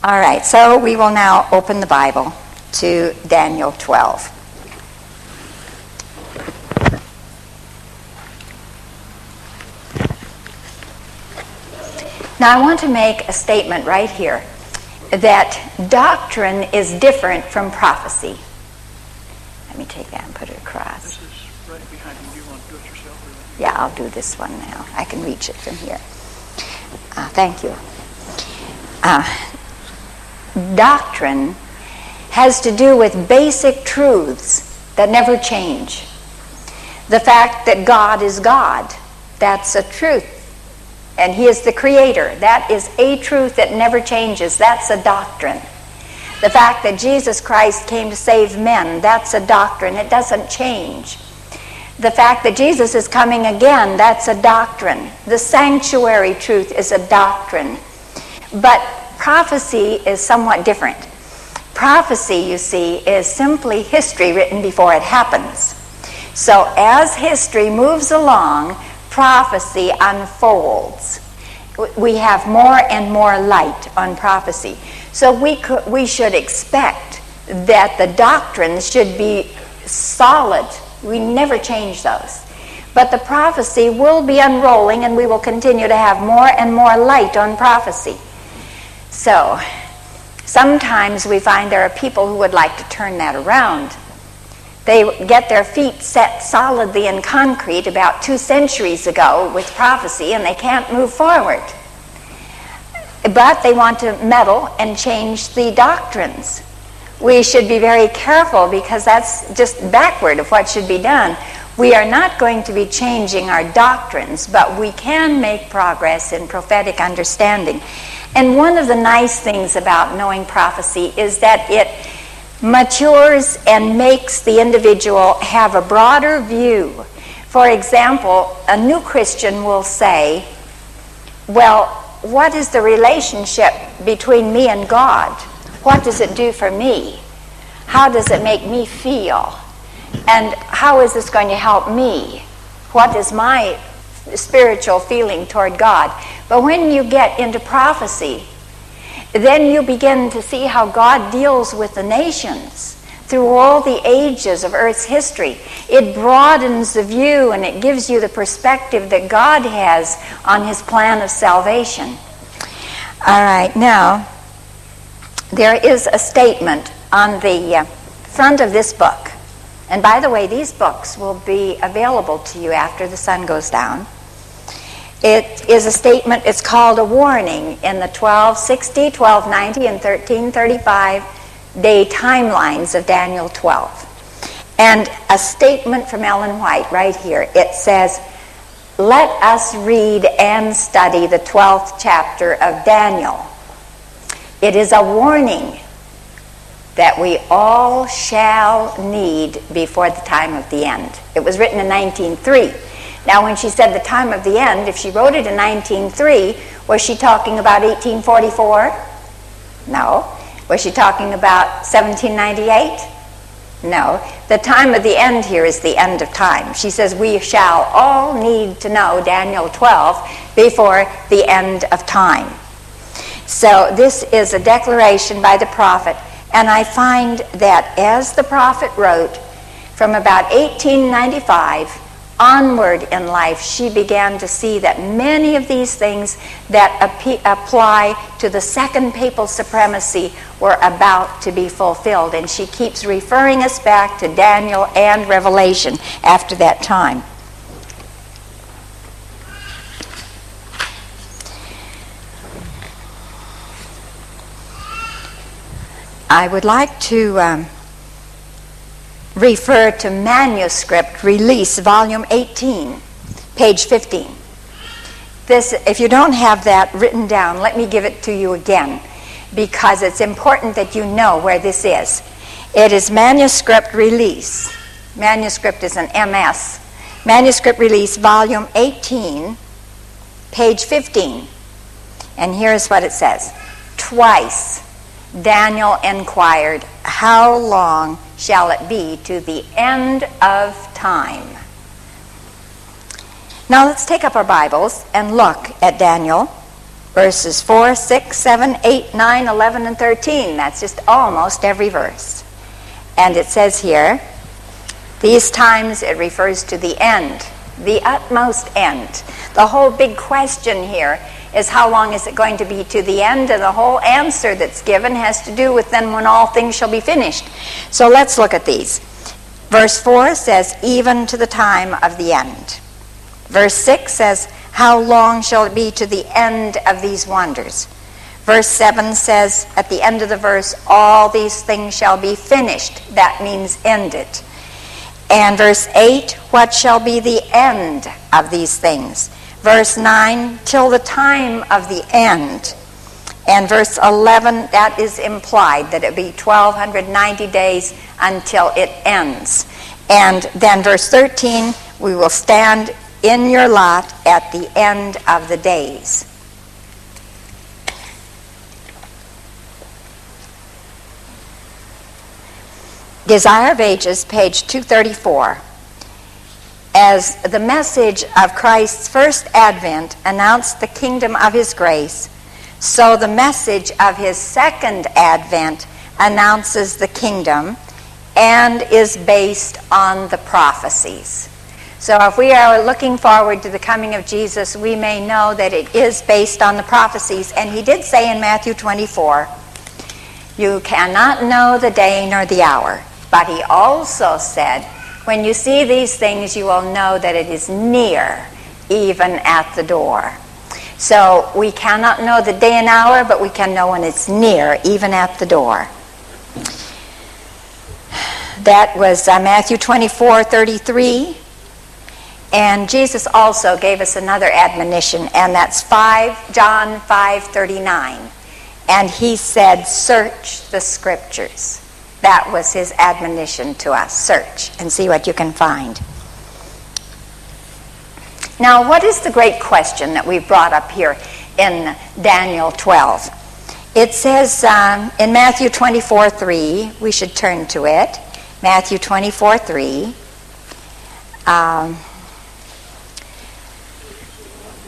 All right, so we will now open the Bible to Daniel 12. Now I want to make a statement right here that doctrine is different from prophecy. Let me take that and put it across. This is right behind you. Do you want to do it yourself? Yeah, I'll do this one now. I can reach it from here. Thank you. Doctrine has to do with basic truths that never change. The fact that God is God, that's a truth. And He is the Creator. That is a truth that never changes. That's a doctrine. The fact that Jesus Christ came to save men, that's a doctrine. It doesn't change. The fact that Jesus is coming again, that's a doctrine. The sanctuary truth is a doctrine. But prophecy is somewhat different. Prophecy, you see, is simply history written before it happens. So as history moves along, prophecy unfolds. We have more and more light on prophecy. So we should expect that the doctrines should be solid. We never change those. But the prophecy will be unrolling, and we will continue to have more and more light on prophecy. So sometimes we find there are people who would like to turn that around. They get their feet set solidly in concrete about 2 centuries ago with prophecy, and they can't move forward. But they want to meddle and change the doctrines. We should be very careful because that's just backward of what should be done. We are not going to be changing our doctrines, but we can make progress in prophetic understanding. And one of the nice things about knowing prophecy is that it matures and makes the individual have a broader view. For example, a new Christian will say, well, what is the relationship between me and God? What does it do for me? How does it make me feel? And how is this going to help me? What is my spiritual feeling toward God? But when you get into prophecy, then you begin to see how God deals with the nations through all the ages of Earth's history. It broadens the view, and it gives you the perspective that God has on His plan of salvation. All right, now, there is a statement on the front of this book. And by the way, these books will be available to you after the sun goes down. It is a statement, it's called a warning in the 1260, 1290, and 1335 day timelines of Daniel 12. And a statement from Ellen White right here. It says, let us read and study the 12th chapter of Daniel. It is a warning that we all shall need before the time of the end. It was written in 1903. Now, when she said the time of the end, if she wrote it in 1903, was she talking about 1844? No. Was she talking about 1798? No. The time of the end here is the end of time. She says we shall all need to know Daniel 12 before the end of time. So this is a declaration by the prophet, and I find that as the prophet wrote, from about 1895 onward in life, she began to see that many of these things that apply to the second papal supremacy were about to be fulfilled. And she keeps referring us back to Daniel and Revelation after that time. I would like to refer to Manuscript Release, Volume 18, page 15. This, if you don't have that written down, let me give it to you again, because it's important that you know where this is. It is Manuscript Release. Manuscript is an MS. Manuscript Release, Volume 18, page 15. And here's what it says. Twice Daniel inquired, how long shall it be to the end of time? Now let's take up our Bibles and look at Daniel Verses 4, 6, 7, 8, 9, 11, and 13. That's just almost every verse. And it says here, these times, it refers to the end, the utmost end. The whole big question here is how long is it going to be to the end, and the whole answer that's given has to do with then when all things shall be finished. So let's look at these. Verse 4 says, even to the time of the end. Verse 6 says, how long shall it be to the end of these wonders? Verse 7 says, at the end of the verse, all these things shall be finished. That means ended. And verse 8, what shall be the end of these things? Verse 9, till the time of the end. And verse 11, that is implied, that it be 1,290 days until it ends. And then verse 13, we will stand in your lot at the end of the days. Desire of Ages, page 234. As the message of Christ's first advent announced the kingdom of his grace, so the message of his second advent announces the kingdom and is based on the prophecies. So if we are looking forward to the coming of Jesus, we may know that it is based on the prophecies. And he did say in Matthew 24, you cannot know the day nor the hour. But he also said, when you see these things, you will know that it is near, even at the door. So we cannot know the day and hour, but we can know when it's near, even at the door. That was Matthew 24:33. And Jesus also gave us another admonition, and that's John 5:39. And he said, search the scriptures. That was his admonition to us. Search and see what you can find. Now, what is the great question that we've brought up here in Daniel 12? It says in Matthew 24:3, we should turn to it. Matthew 24:3.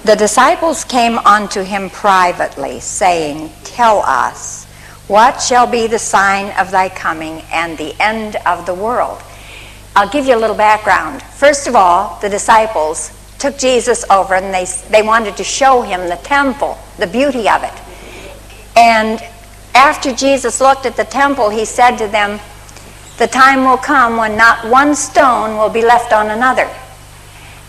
The disciples came unto him privately, saying, tell us, what shall be the sign of thy coming and the end of the world? I'll give you a little background. First of all, the disciples took Jesus over and they wanted to show him the temple, the beauty of it. And after Jesus looked at the temple, he said to them, the time will come when not one stone will be left on another.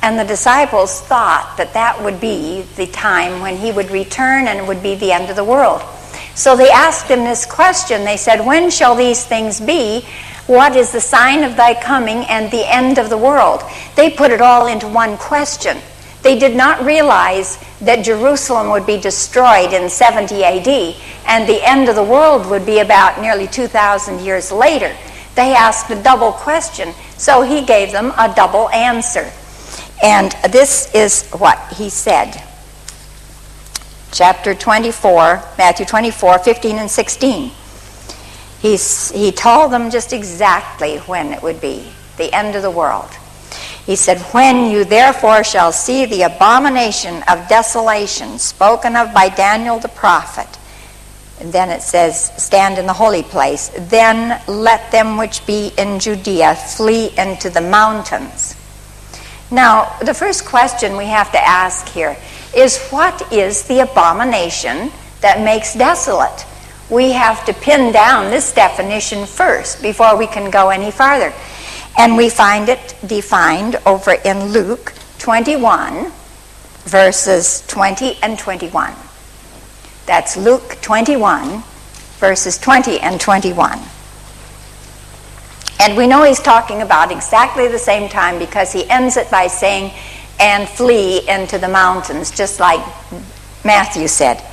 And the disciples thought that that would be the time when he would return and it would be the end of the world. So they asked him this question. They said, when shall these things be? What is the sign of thy coming and the end of the world? They put it all into one question. They did not realize that Jerusalem would be destroyed in 70 AD and the end of the world would be about nearly 2,000 years later. They asked a double question, so he gave them a double answer. And this is what he said. Chapter 24, Matthew 24, 15 and 16. He told them just exactly when it would be, the end of the world. He said, when you therefore shall see the abomination of desolation spoken of by Daniel the prophet, and then it says, stand in the holy place, then let them which be in Judea flee into the mountains. Now, the first question we have to ask here is, what is the abomination that makes desolate? We have to pin down this definition first before we can go any farther. And we find it defined over in Luke 21, verses 20 and 21. That's Luke 21, verses 20 and 21. And we know he's talking about exactly the same time because he ends it by saying, and flee into the mountains, just like Matthew said.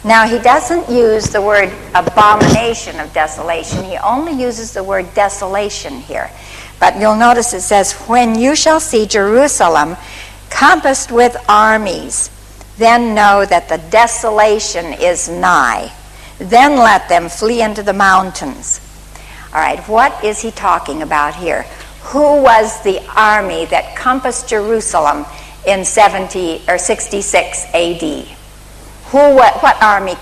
Now, he doesn't use the word abomination of desolation. He only uses the word desolation here. But you'll notice it says, when you shall see Jerusalem compassed with armies, then know that the desolation is nigh. Then let them flee into the mountains. All right, what is he talking about here? Who was the army that compassed Jerusalem in 70 or 66 AD? what army